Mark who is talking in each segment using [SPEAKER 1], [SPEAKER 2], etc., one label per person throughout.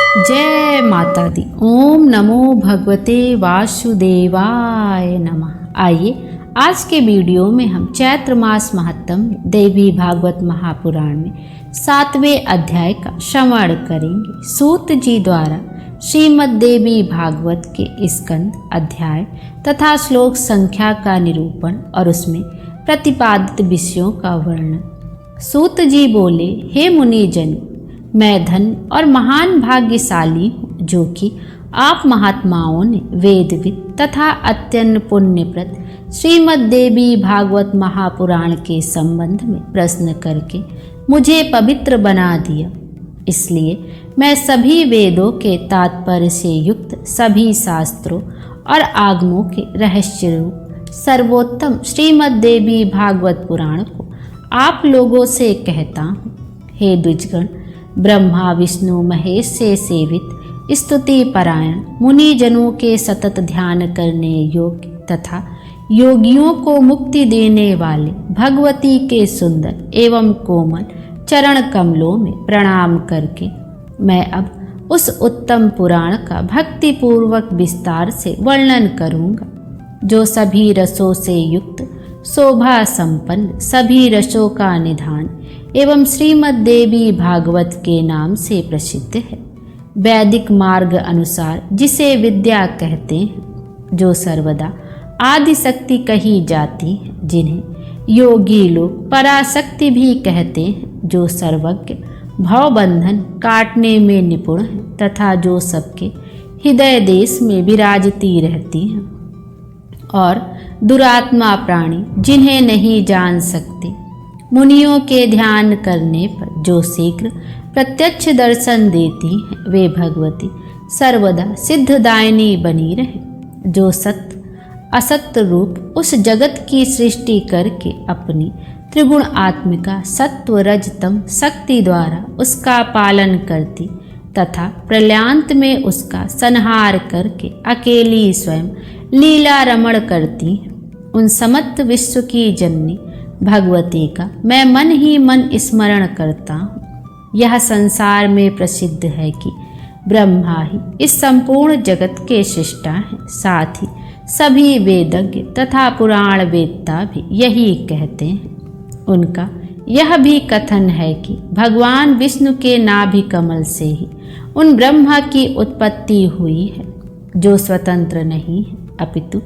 [SPEAKER 1] जय माता दी। ओम नमो भगवते वासुदेवाय नमः। आइए आज के वीडियो में हम चैत्र मास महात्म्य देवी भागवत महापुराण में 7वें अध्याय का श्रवण करेंगे। सूत जी द्वारा श्रीमद् देवी भागवत के स्कंद अध्याय तथा श्लोक संख्या का निरूपण और उसमें प्रतिपादित विषयों का वर्णन। सूत जी बोले, हे मुनिजन, मैं धन और महान भाग्यशाली हूँ जो कि आप महात्माओं ने वेदविद तथा अत्यंत पुण्यप्रद श्रीमद् देवी भागवत महापुराण के संबंध में प्रश्न करके मुझे पवित्र बना दिया। इसलिए मैं सभी वेदों के तात्पर्य से युक्त सभी शास्त्रों और आगमों के रहस्य रूप सर्वोत्तम श्रीमद् देवी भागवत पुराण को आप लोगों से कहता हूँ। हे द्विजगण, ब्रह्मा विष्णु महेश से सेवित स्तुति परायण मुनिजनों के सतत ध्यान करने योग्य तथा योगियों को मुक्ति देने वाले भगवती के सुंदर एवं कोमल चरण कमलों में प्रणाम करके मैं अब उस उत्तम पुराण का भक्तिपूर्वक विस्तार से वर्णन करूँगा, जो सभी रसों से युक्त, शोभा संपन्न, सभी रसों का निधान एवं श्रीमद् देवी भागवत के नाम से प्रसिद्ध है। वैदिक मार्ग अनुसार जिसे विद्या कहते हैं, जो सर्वदा आदि शक्ति कही जाती है, जिन्हें योगी लोग पराशक्ति भी कहते हैं, जो सर्वज्ञ भवबंधन काटने में निपुण है तथा जो सबके हृदय देश में विराजती रहती हैं, और दुरात्मा प्राणी जिन्हें नहीं जान सकते, मुनियों के ध्यान करने पर जो शीघ्र प्रत्यक्ष दर्शन देती हैं, वे भगवती सर्वदा सिद्धदायिनी बनी रहे, जो सत्य असत्य रूप उस जगत की सृष्टि करके अपनी त्रिगुण आत्मिका सत्व रज तम शक्ति द्वारा उसका पालन करती तथा प्रलयांत में उसका संहार करके अकेली स्वयं लीला रमण करती हैं। उन समस्त विश्व की जननी भगवती का मैं मन ही मन स्मरण करता हूँ। यह संसार में प्रसिद्ध है कि ब्रह्मा ही इस संपूर्ण जगत के सृष्टा हैं। साथ ही सभी वेदज्ञ तथा पुराण वेदता भी यही कहते हैं। उनका यह भी कथन है कि भगवान विष्णु के नाभि कमल से ही उन ब्रह्मा की उत्पत्ति हुई है, जो स्वतंत्र नहीं है, अपितु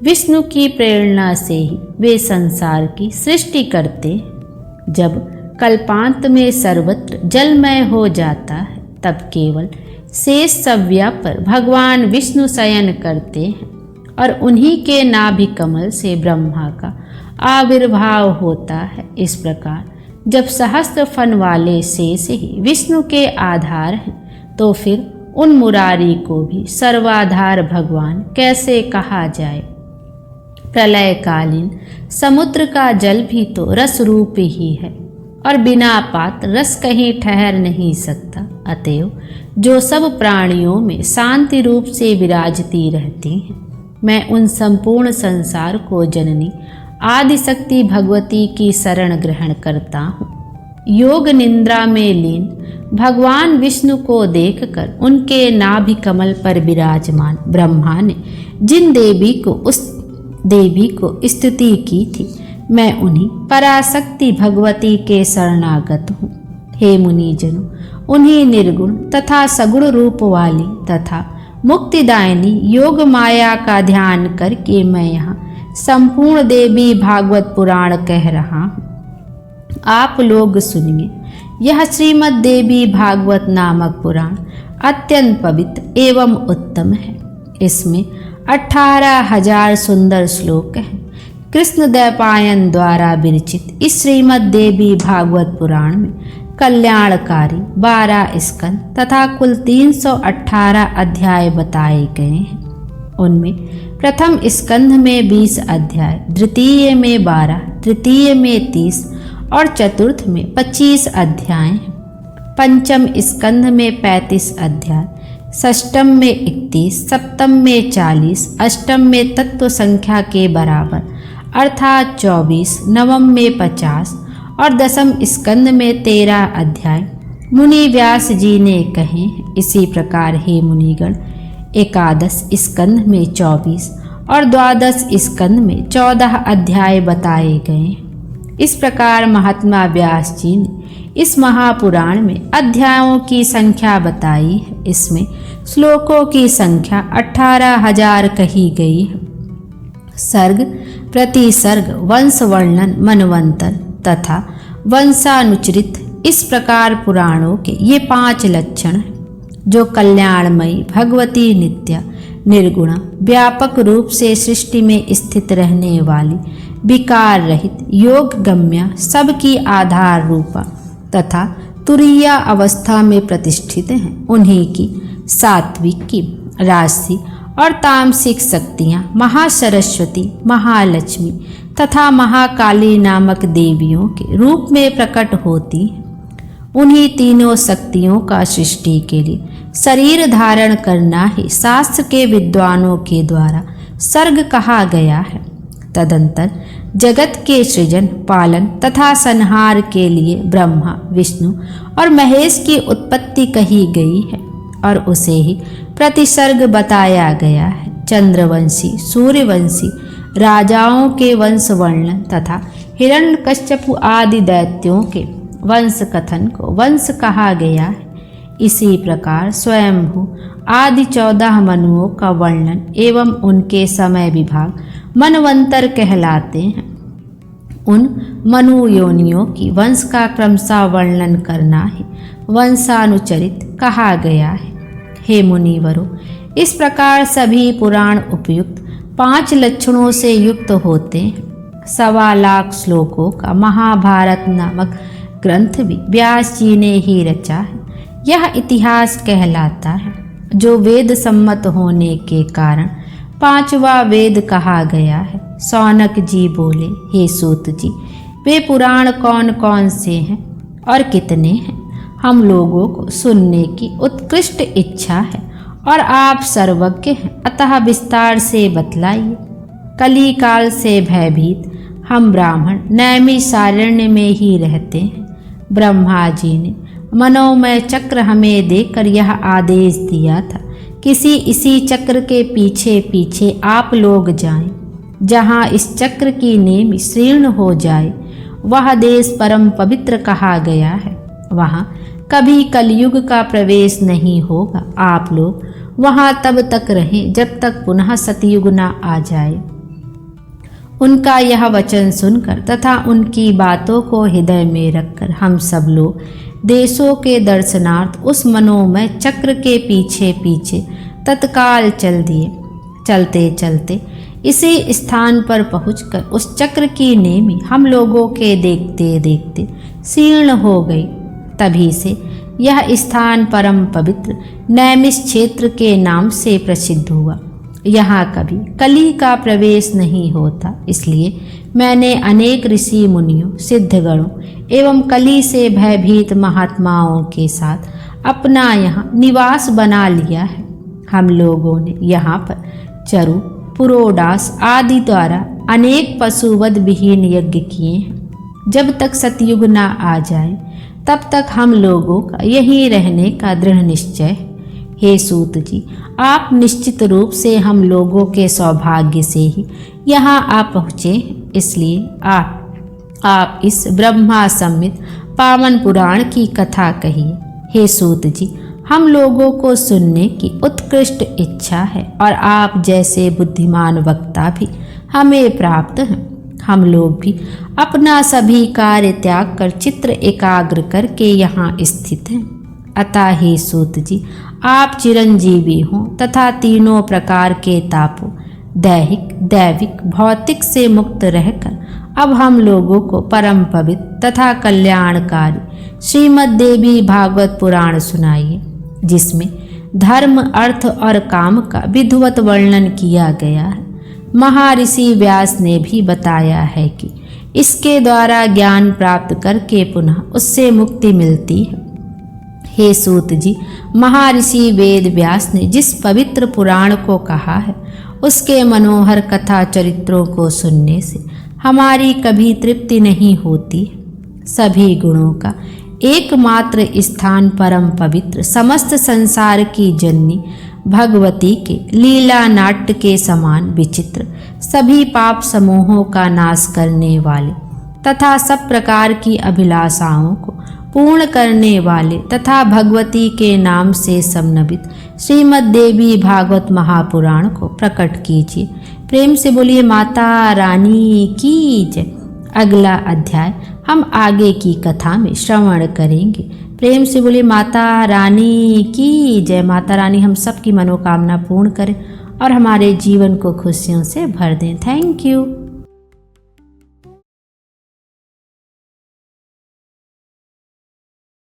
[SPEAKER 1] विष्णु की प्रेरणा से ही वे संसार की सृष्टि करते हैं। जब कल्पांत में सर्वत्र जलमय हो जाता है, तब केवल शेष सव्या पर भगवान विष्णु शयन करते हैं और उन्हीं के नाभि कमल से ब्रह्मा का आविर्भाव होता है। इस प्रकार जब सहस्त्र फन वाले शेष ही विष्णु के आधार हैं, तो फिर उन मुरारी को भी सर्वाधार भगवान कैसे कहा जाए। प्रलयकालीन समुद्र का जल भी तो रस रूप ही है और बिना पात रस कहीं ठहर नहीं सकता। अतएव जो सब प्राणियों में शांति रूप से विराजती रहती हैं, मैं उन संपूर्ण संसार को जननी आदिशक्ति भगवती की शरण ग्रहण करता हूँ। योग निद्रा में लीन भगवान विष्णु को देखकर उनके नाभि कमल पर विराजमान ब्रह्मा ने जिन देवी को स्तुति की थी, मैं उन्हीं पराशक्ति भगवती के शरणागत हूँ। हे मुनिजनों, उन्हीं निर्गुण तथा सगुण रूप वाली तथा मुक्तिदायिनी योग माया का ध्यान करके मैं यहाँ संपूर्ण देवी भागवत पुराण कह रहा हूँ। आप लोग सुनिए। यह श्रीमद् देवी भागवत नामक पुराण अत्यंत पवित्र एवं उत्तम है। इसमें 18,000 सुंदर श्लोक हैं। कृष्ण द्वैपायन द्वारा विरचित इस श्रीमद् देवी भागवत पुराण में कल्याणकारी 12 स्कंद तथा कुल 318 अध्याय बताए गए हैं। उनमें प्रथम स्कंध में 20 अध्याय, द्वितीय में 12, तृतीय में 30 और चतुर्थ में 25 अध्याय हैं। पंचम स्कंध में 35 अध्याय, षष्टम में 31, सप्तम में 40, अष्टम में तत्व संख्या के बराबर अर्थात 24, नवम में 50 और दसम स्कंद में 13 अध्याय मुनि व्यास जी ने कहे। इसी प्रकार हे मुनिगण, 11 स्कंध में 24 और 12 स्कंध में 14 अध्याय बताए गए। इस प्रकार महात्मा व्यास जी ने इस महापुराण में अध्यायों की संख्या बताई है। इसमें श्लोकों की संख्या 18,000 कही गई है। सर्ग, प्रतिसर्ग, वंश वर्णन, मनवंतर तथा वंशानुचरित, इस प्रकार पुराणों के ये 5 लक्षण हैं, जो कल्याणमयी भगवती नित्या निर्गुणा व्यापक रूप से सृष्टि में स्थित रहने वाली विकार रहित योग गम्या सबकी आधार रूपा तथा तुरीया अवस्था में प्रतिष्ठित हैं। उन्हीं की सात्विक की राशि और तामसिक शक्तियाँ महासरस्वती, महालक्ष्मी तथा महाकाली नामक देवियों के रूप में प्रकट होती हैं। उन्हीं तीनों शक्तियों का सृष्टि के लिए शरीर धारण करना ही शास्त्र के विद्वानों के द्वारा सर्ग कहा गया है। तदंतर जगत के सृजन, पालन तथा संहार के लिए ब्रह्मा, विष्णु और महेश की उत्पत्ति कही गई है और उसे ही प्रतिसर्ग बताया गया है। चंद्रवंशी, सूर्यवंशी राजाओं के वंश वर्णन तथा हिरण्यकश्यप आदि दैत्यों के वंश कथन को वंश कहा गया है। इसी प्रकार स्वयंभू आदि 14 मनुओं का वर्णन एवं उनके समय विभाग मनवंतर कहलाते हैं। उन मनु योनियों की वंश का क्रमशः वर्णन करना ही वंशानुचरित कहा गया है। हे मुनिवरों, इस प्रकार सभी पुराण उपयुक्त 5 लक्षणों से युक्त होते हैं। 1.25 लाख श्लोकों का महाभारत नामक ग्रंथ भी व्यास जी ने ही रचा है। यह इतिहास कहलाता है, जो वेद सम्मत होने के कारण 5वां वेद कहा गया है। शौनक जी बोले, हे सूत जी, वे पुराण कौन कौन से हैं और कितने हैं? हम लोगों को सुनने की उत्कृष्ट इच्छा है और आप सर्वज्ञ हैं, अतः विस्तार से बतलाइए। कली काल से भयभीत हम ब्राह्मण नैमिषारण्य में ही रहते हैं। ब्रह्मा जी ने मनोमय चक्र हमें देकर यह आदेश दिया था, किसी इसी चक्र के पीछे पीछे आप लोग जाएं। जहाँ इस चक्र की नेमि शीर्ण हो जाए, वह देश परम पवित्र कहा गया है। वहाँ कभी कलयुग का प्रवेश नहीं होगा। आप लोग वहाँ तब तक रहें जब तक पुनः सतयुग न आ जाए। उनका यह वचन सुनकर तथा उनकी बातों को हृदय में रखकर हम सब लोग देशों के दर्शनार्थ उस मनोमय चक्र के पीछे पीछे तत्काल चल दिए। चलते चलते इसी स्थान पर पहुंचकर उस चक्र की नेमि हम लोगों के देखते देखते क्षीण हो गई। तभी से यह स्थान परम पवित्र नैमिष क्षेत्र के नाम से प्रसिद्ध हुआ। यहाँ कभी कली का प्रवेश नहीं होता, इसलिए मैंने अनेक ऋषि मुनियों, सिद्धगणों एवं कली से भयभीत महात्माओं के साथ अपना यहाँ निवास बना लिया है। हम लोगों ने यहाँ पर चरु, पुरोडास आदि द्वारा अनेक पशुवध विहीन यज्ञ किए हैं। जब तक सतयुग न आ जाए तब तक हम लोगों का यहीं रहने का दृढ़ निश्चय है। हे सूत जी, आप निश्चित रूप से हम लोगों के सौभाग्य से ही यहाँ आ पहुँचे, इसलिए आप इस ब्रह्मा सम्मित पावन पुराण की कथा कहिए। हे सूत जी, हम लोगों को सुनने की उत्कृष्ट इच्छा है और आप जैसे बुद्धिमान वक्ता भी हमें प्राप्त हैं। हम लोग भी अपना सभी कार्य त्याग कर चित्र एकाग्र करके यहाँ स्थित हैं। अतः हे सूत जी, आप चिरंजीवी हों तथा तीनों प्रकार के तापों दैहिक, दैविक, भौतिक से मुक्त रहकर अब हम लोगों को परम पवित्र तथा कल्याणकारी श्रीमद् देवी भागवत पुराण सुनाइए, जिसमें धर्म, अर्थ और काम का विधिवत वर्णन किया गया है। महर्षि व्यास ने भी बताया है कि इसके द्वारा ज्ञान प्राप्त करके पुनः उससे मुक्ति मिलती है। हे सूत जी, महर्षि वेद व्यास ने जिस पवित्र पुराण को कहा है, उसके मनोहर कथा चरित्रों को सुनने से हमारी कभी तृप्ति नहीं होती। सभी गुणों का एकमात्र स्थान परम पवित्र, समस्त संसार की जननी भगवती के लीला नाट्य के समान विचित्र, सभी पाप समूहों का नाश करने वाले तथा सब प्रकार की अभिलाषाओं को पूर्ण करने वाले तथा भगवती के नाम से समन्वित श्रीमद् देवी भागवत महापुराण को प्रकट कीजिए। प्रेम से बोलिए माता रानी की जय। अगला अध्याय हम आगे की कथा में श्रवण करेंगे। प्रेम से बोलिए माता रानी की जय। माता रानी हम सब की मनोकामना पूर्ण करें और हमारे जीवन को खुशियों से भर दें। Thank you.